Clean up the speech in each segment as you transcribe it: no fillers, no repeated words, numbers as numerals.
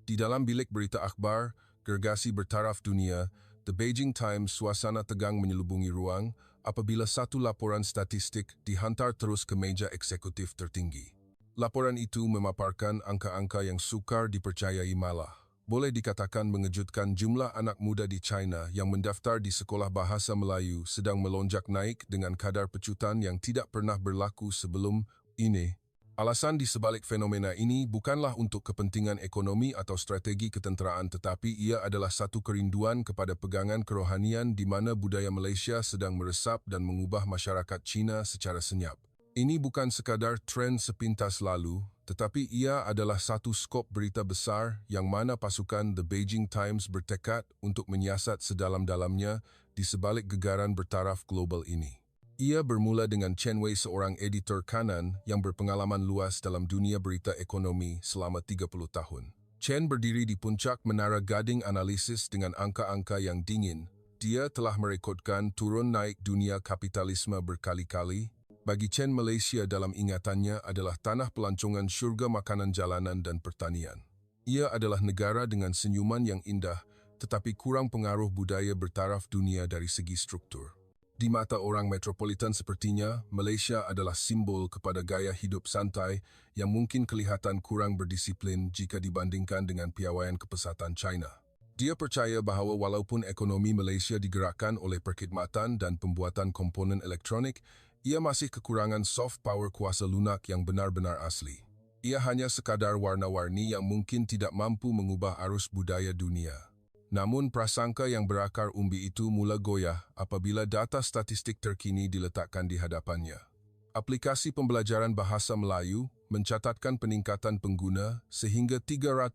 Di dalam bilik berita akhbar, gergasi bertaraf dunia, The Beijing Times, suasana tegang menyelubungi ruang apabila satu laporan statistik dihantar terus ke meja eksekutif tertinggi. Laporan itu memaparkan angka-angka yang sukar dipercayai malah. Boleh dikatakan mengejutkan, jumlah anak muda di China yang mendaftar di sekolah bahasa Melayu sedang melonjak naik dengan kadar pecutan yang tidak pernah berlaku sebelum ini. Alasan di sebalik fenomena ini bukanlah untuk kepentingan ekonomi atau strategi ketenteraan, tetapi ia adalah satu kerinduan kepada pegangan kerohanian di mana budaya Malaysia sedang meresap dan mengubah masyarakat Cina secara senyap. Ini bukan sekadar tren sepintas lalu, tetapi ia adalah satu skop berita besar yang mana pasukan The Beijing Times bertekad untuk menyiasat sedalam-dalamnya di sebalik gegaran bertaraf global ini. Ia bermula dengan Chen Wei, seorang editor kanan yang berpengalaman luas dalam dunia berita ekonomi selama 30 tahun. Chen berdiri di puncak menara gading analisis dengan angka-angka yang dingin. Dia telah merekodkan turun naik dunia kapitalisme berkali-kali. Bagi Chen, Malaysia dalam ingatannya adalah tanah pelancongan syurga makanan jalanan dan pertanian. Ia adalah negara dengan senyuman yang indah, tetapi kurang pengaruh budaya bertaraf dunia dari segi struktur. Di mata orang metropolitan sepertinya, Malaysia adalah simbol kepada gaya hidup santai yang mungkin kelihatan kurang berdisiplin jika dibandingkan dengan piawaian kepesatan China. Dia percaya bahawa walaupun ekonomi Malaysia digerakkan oleh perkhidmatan dan pembuatan komponen elektronik, ia masih kekurangan soft power kuasa lunak yang benar-benar asli. Ia hanya sekadar warna-warni yang mungkin tidak mampu mengubah arus budaya dunia. Namun prasangka yang berakar umbi itu mula goyah apabila data statistik terkini diletakkan di hadapannya. Aplikasi pembelajaran bahasa Melayu mencatatkan peningkatan pengguna sehingga 300%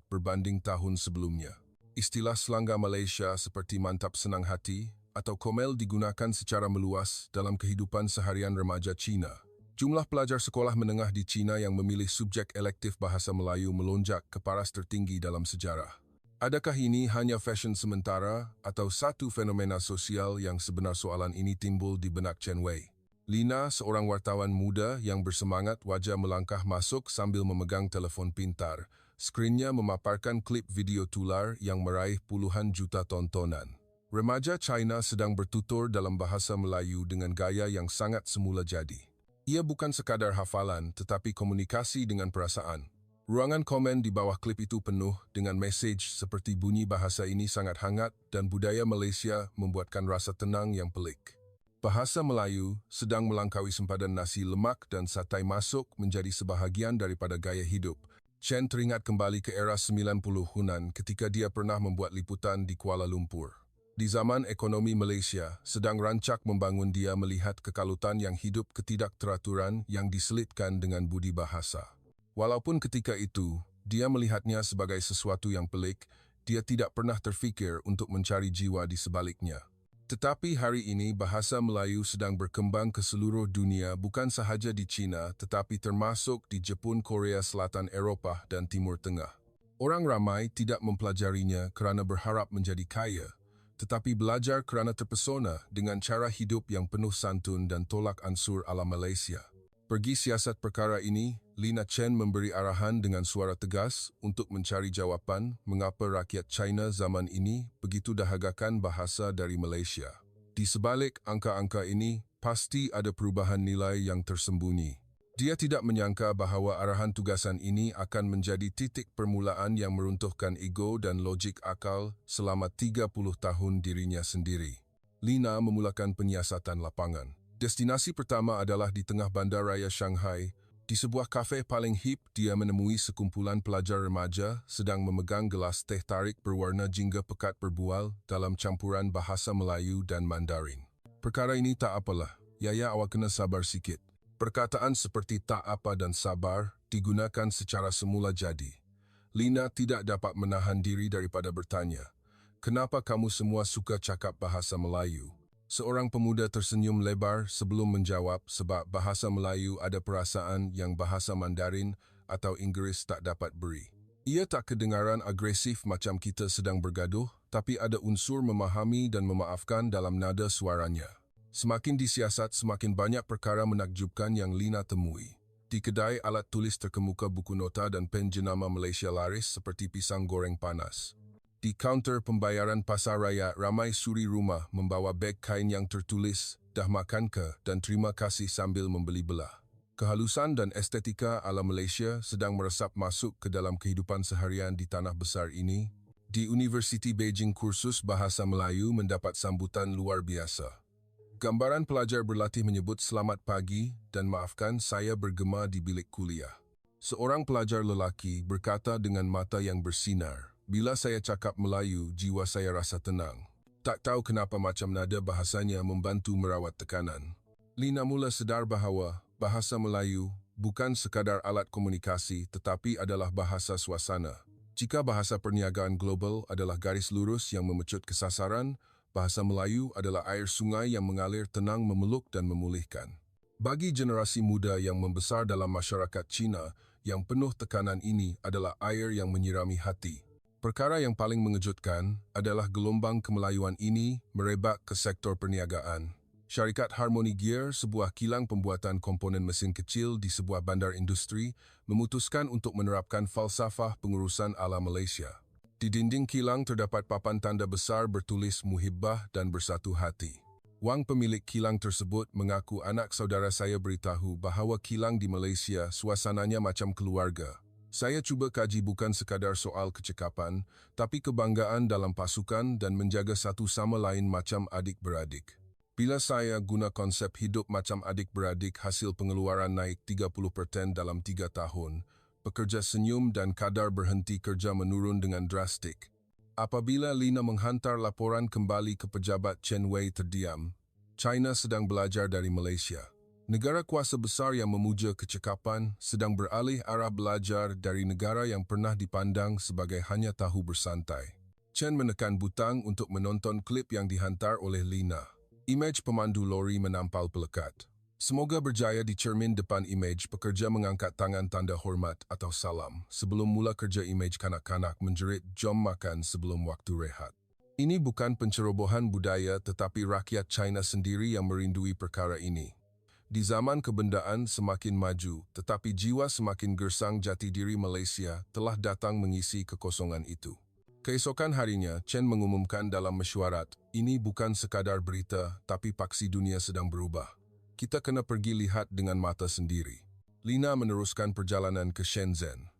berbanding tahun sebelumnya. Istilah selangga Malaysia seperti mantap senang hati atau komel digunakan secara meluas dalam kehidupan seharian remaja Cina. Jumlah pelajar sekolah menengah di Cina yang memilih subjek elektif bahasa Melayu melonjak ke paras tertinggi dalam sejarah. Adakah ini hanya fashion sementara atau satu fenomena sosial yang sebenar? Soalan ini timbul di benak Chen Wei. Lina, seorang wartawan muda yang bersemangat, wajah melangkah masuk sambil memegang telefon pintar. Skrinnya memaparkan klip video tular yang meraih puluhan juta tontonan. Remaja China sedang bertutur dalam bahasa Melayu dengan gaya yang sangat semula jadi. Ia bukan sekadar hafalan tetapi komunikasi dengan perasaan. Ruangan komen di bawah klip itu penuh dengan mesej seperti bunyi bahasa ini sangat hangat dan budaya Malaysia membuatkan rasa tenang yang pelik. Bahasa Melayu sedang melangkaui sempadan nasi lemak dan satai masuk menjadi sebahagian daripada gaya hidup. Chen teringat kembali ke era 90-an ketika dia pernah membuat liputan di Kuala Lumpur. Di zaman ekonomi Malaysia sedang rancak membangun, dia melihat kekalutan yang hidup ketidakteraturan yang diselitkan dengan budi bahasa. Walaupun ketika itu, dia melihatnya sebagai sesuatu yang pelik, dia tidak pernah terfikir untuk mencari jiwa di sebaliknya. Tetapi hari ini bahasa Melayu sedang berkembang ke seluruh dunia, bukan sahaja di China tetapi termasuk di Jepun, Korea Selatan, Eropah dan Timur Tengah. Orang ramai tidak mempelajarinya kerana berharap menjadi kaya, tetapi belajar kerana terpesona dengan cara hidup yang penuh santun dan tolak ansur ala Malaysia. Pergi siasat perkara ini, Lina Chen memberi arahan dengan suara tegas untuk mencari jawapan mengapa rakyat China zaman ini begitu dahagakan bahasa dari Malaysia. Di sebalik angka-angka ini, pasti ada perubahan nilai yang tersembunyi. Dia tidak menyangka bahawa arahan tugasan ini akan menjadi titik permulaan yang meruntuhkan ego dan logik akal selama 30 tahun dirinya sendiri. Lina memulakan penyiasatan lapangan. Destinasi pertama adalah di tengah bandaraya Shanghai. Di sebuah kafe paling hip, dia menemui sekumpulan pelajar remaja sedang memegang gelas teh tarik berwarna jingga pekat berbual dalam campuran bahasa Melayu dan Mandarin. Perkara ini tak apalah, Yaya, awak kena sabar sikit. Perkataan seperti tak apa dan sabar digunakan secara semula jadi. Lina tidak dapat menahan diri daripada bertanya, kenapa kamu semua suka cakap bahasa Melayu? Seorang pemuda tersenyum lebar sebelum menjawab, sebab bahasa Melayu ada perasaan yang bahasa Mandarin atau Inggeris tak dapat beri. Ia tak kedengaran agresif macam kita sedang bergaduh, tapi ada unsur memahami dan memaafkan dalam nada suaranya. Semakin disiasat, semakin banyak perkara menakjubkan yang Lina temui. Di kedai, alat tulis terkemuka buku nota dan pen jenama Malaysia laris seperti pisang goreng panas. Di kaunter pembayaran pasar raya, ramai suri rumah membawa beg kain yang tertulis, "Dah makan ke?" dan "Terima kasih" sambil membeli belah. Kehalusan dan estetika ala Malaysia sedang meresap masuk ke dalam kehidupan seharian di tanah besar ini. Di Universiti Beijing, kursus Bahasa Melayu mendapat sambutan luar biasa. Gambaran pelajar berlatih menyebut "Selamat pagi" dan "Maafkan, saya bergema di bilik kuliah." Seorang pelajar lelaki berkata dengan mata yang bersinar, "Bila saya cakap Melayu, jiwa saya rasa tenang. Tak tahu kenapa macam nada bahasanya membantu merawat tekanan." Lina mula sedar bahawa bahasa Melayu bukan sekadar alat komunikasi tetapi adalah bahasa suasana. Jika bahasa perniagaan global adalah garis lurus yang memecut kesasaran, bahasa Melayu adalah air sungai yang mengalir tenang, memeluk dan memulihkan. Bagi generasi muda yang membesar dalam masyarakat Cina, yang penuh tekanan ini adalah air yang menyirami hati. Perkara yang paling mengejutkan adalah gelombang kemelayuan ini merebak ke sektor perniagaan. Syarikat Harmony Gear, sebuah kilang pembuatan komponen mesin kecil di sebuah bandar industri, memutuskan untuk menerapkan falsafah pengurusan ala Malaysia. Di dinding kilang terdapat papan tanda besar bertulis "Muhibbah" dan "Bersatu Hati". Wang pemilik kilang tersebut mengaku, "Anak saudara saya beritahu bahawa kilang di Malaysia suasananya macam keluarga. Saya cuba kaji bukan sekadar soal kecekapan, tapi kebanggaan dalam pasukan dan menjaga satu sama lain macam adik-beradik. Bila saya guna konsep hidup macam adik-beradik, hasil pengeluaran naik 30% dalam 3 tahun. Pekerja senyum dan kadar berhenti kerja menurun dengan drastik." Apabila Lina menghantar laporan kembali ke pejabat, Chen Wei terdiam. China sedang belajar dari Malaysia. Negara kuasa besar yang memuja kecekapan sedang beralih arah belajar dari negara yang pernah dipandang sebagai hanya tahu bersantai. Chen menekan butang untuk menonton klip yang dihantar oleh Lina. Imej pemandu lori menampal pelekat. Semoga berjaya. Di cermin depan imej, pekerja mengangkat tangan tanda hormat atau salam. Sebelum mula kerja, imej kanak-kanak menjerit, "Jom makan sebelum waktu rehat." Ini bukan pencerobohan budaya tetapi rakyat China sendiri yang merindui perkara ini. Di zaman kebendaan semakin maju tetapi jiwa semakin gersang, jati diri Malaysia telah datang mengisi kekosongan itu. Keesokan harinya, Chen mengumumkan dalam mesyuarat, "Ini bukan sekadar berita, tapi paksi dunia sedang berubah. Kita kena pergi lihat dengan mata sendiri." Lina meneruskan perjalanan ke Shenzhen.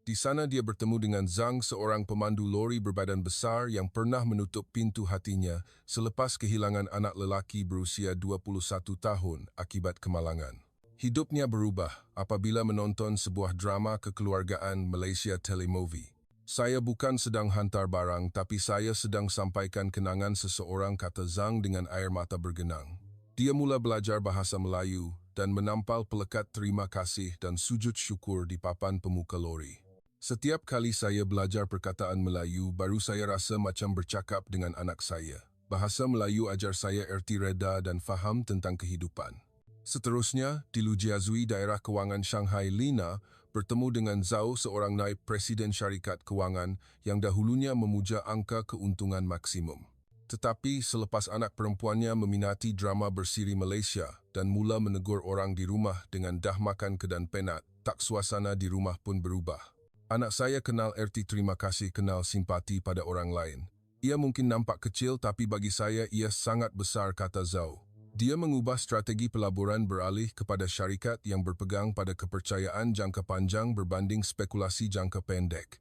Di sana dia bertemu dengan Zhang, seorang pemandu lori berbadan besar yang pernah menutup pintu hatinya selepas kehilangan anak lelaki berusia 21 tahun akibat kemalangan. Hidupnya berubah apabila menonton sebuah drama kekeluargaan Malaysia Telemovie. "Saya bukan sedang hantar barang, tapi saya sedang sampaikan kenangan seseorang," kata Zhang dengan air mata bergenang. Dia mula belajar bahasa Melayu dan menampal pelekat terima kasih dan sujud syukur di papan pemuka lori. "Setiap kali saya belajar perkataan Melayu, baru saya rasa macam bercakap dengan anak saya. Bahasa Melayu ajar saya erti reda dan faham tentang kehidupan." Seterusnya, di Lujiazui, daerah kewangan Shanghai, Lina bertemu dengan Zhao, seorang naib presiden syarikat kewangan yang dahulunya memuja angka keuntungan maksimum. Tetapi selepas anak perempuannya meminati drama bersiri Malaysia dan mula menegur orang di rumah dengan "Dah makan ke?" dan "Penat," tak suasana di rumah pun berubah. "Anak saya kenal erti terima kasih, kenal simpati pada orang lain. Ia mungkin nampak kecil tapi bagi saya ia sangat besar," kata Zhao. Dia mengubah strategi pelaburan beralih kepada syarikat yang berpegang pada kepercayaan jangka panjang berbanding spekulasi jangka pendek.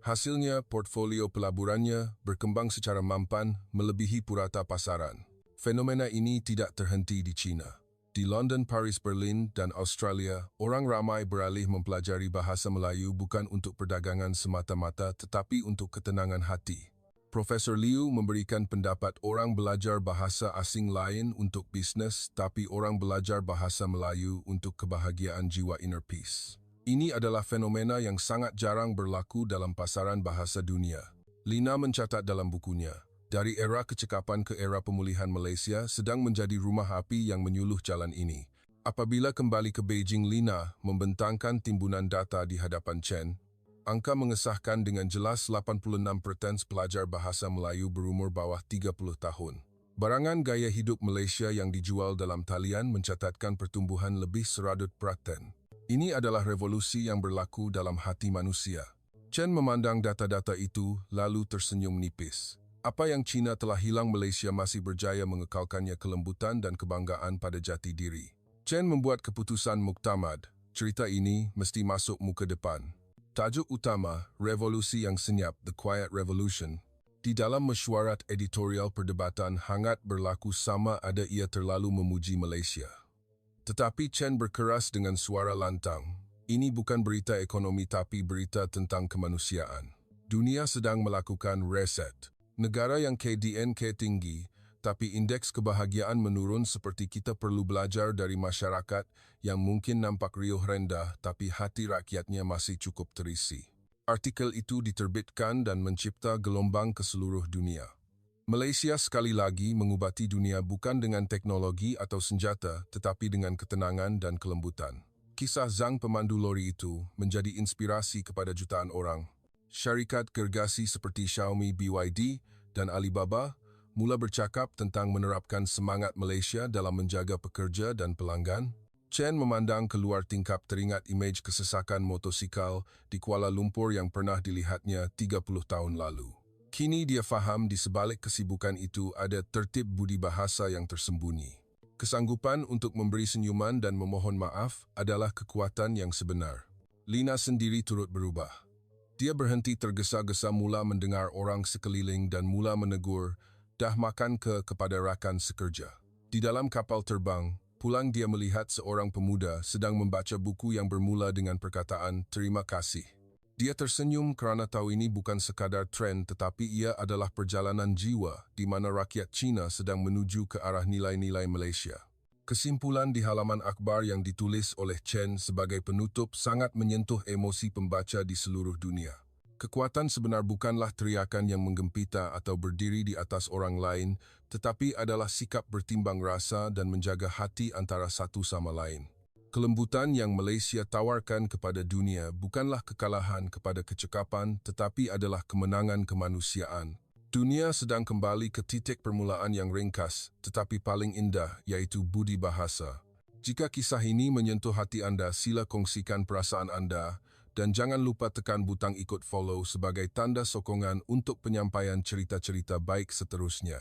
Hasilnya, portfolio pelaburannya berkembang secara mampan melebihi purata pasaran. Fenomena ini tidak terhenti di China. Di London, Paris, Berlin, dan Australia, orang ramai beralih mempelajari bahasa Melayu bukan untuk perdagangan semata-mata tetapi untuk ketenangan hati. Profesor Liu memberikan pendapat, orang belajar bahasa asing lain untuk bisnes, tapi orang belajar bahasa Melayu untuk kebahagiaan jiwa, inner peace. Ini adalah fenomena yang sangat jarang berlaku dalam pasaran bahasa dunia. Lina mencatat dalam bukunya, "Dari era kecekapan ke era pemulihan, Malaysia sedang menjadi rumah api yang menyuluh jalan ini." Apabila kembali ke Beijing, Lina membentangkan timbunan data di hadapan Chen. Angka mengesahkan dengan jelas 86% pelajar bahasa Melayu berumur bawah 30 tahun. Barangan gaya hidup Malaysia yang dijual dalam talian mencatatkan pertumbuhan lebih 100%. Ini adalah revolusi yang berlaku dalam hati manusia. Chen memandang data-data itu lalu tersenyum nipis. Apa yang China telah hilang, Malaysia masih berjaya mengekalkannya, kelembutan dan kebanggaan pada jati diri. Chen membuat keputusan muktamad. Cerita ini mesti masuk muka depan. Tajuk utama, Revolusi yang Senyap, The Quiet Revolution. Di dalam mesyuarat editorial, perdebatan hangat berlaku sama ada ia terlalu memuji Malaysia. Tetapi Chen berkeras dengan suara lantang. Ini bukan berita ekonomi tapi berita tentang kemanusiaan. Dunia sedang melakukan reset. Negara yang KDNK tinggi, tapi indeks kebahagiaan menurun. Seperti kita perlu belajar dari masyarakat yang mungkin nampak riuh rendah tapi hati rakyatnya masih cukup terisi. Artikel itu diterbitkan dan mencipta gelombang ke seluruh dunia. Malaysia sekali lagi mengubati dunia bukan dengan teknologi atau senjata, tetapi dengan ketenangan dan kelembutan. Kisah Zhang, pemandu lori itu, menjadi inspirasi kepada jutaan orang. Syarikat gergasi seperti Xiaomi, BYD, dan Alibaba mula bercakap tentang menerapkan semangat Malaysia dalam menjaga pekerja dan pelanggan. Chen memandang keluar tingkap, teringat imej kesesakan motosikal di Kuala Lumpur yang pernah dilihatnya 30 tahun lalu. Kini dia faham di sebalik kesibukan itu ada tertib budi bahasa yang tersembunyi. Kesanggupan untuk memberi senyuman dan memohon maaf adalah kekuatan yang sebenar. Lina sendiri turut berubah. Dia berhenti tergesa-gesa mula mendengar orang sekeliling dan mula menegur, "Dah makan ke?" kepada rakan sekerja. Di dalam kapal terbang, pulang dia melihat seorang pemuda sedang membaca buku yang bermula dengan perkataan, "Terima kasih." Dia tersenyum kerana tahu ini bukan sekadar tren tetapi ia adalah perjalanan jiwa di mana rakyat China sedang menuju ke arah nilai-nilai Malaysia. Kesimpulan di halaman akhbar yang ditulis oleh Chen sebagai penutup sangat menyentuh emosi pembaca di seluruh dunia. Kekuatan sebenar bukanlah teriakan yang menggempita atau berdiri di atas orang lain, tetapi adalah sikap bertimbang rasa dan menjaga hati antara satu sama lain. Kelembutan yang Malaysia tawarkan kepada dunia bukanlah kekalahan kepada kecekapan, tetapi adalah kemenangan kemanusiaan. Dunia sedang kembali ke titik permulaan yang ringkas, tetapi paling indah, iaitu budi bahasa. Jika kisah ini menyentuh hati anda, sila kongsikan perasaan anda dan jangan lupa tekan butang ikut follow sebagai tanda sokongan untuk penyampaian cerita-cerita baik seterusnya.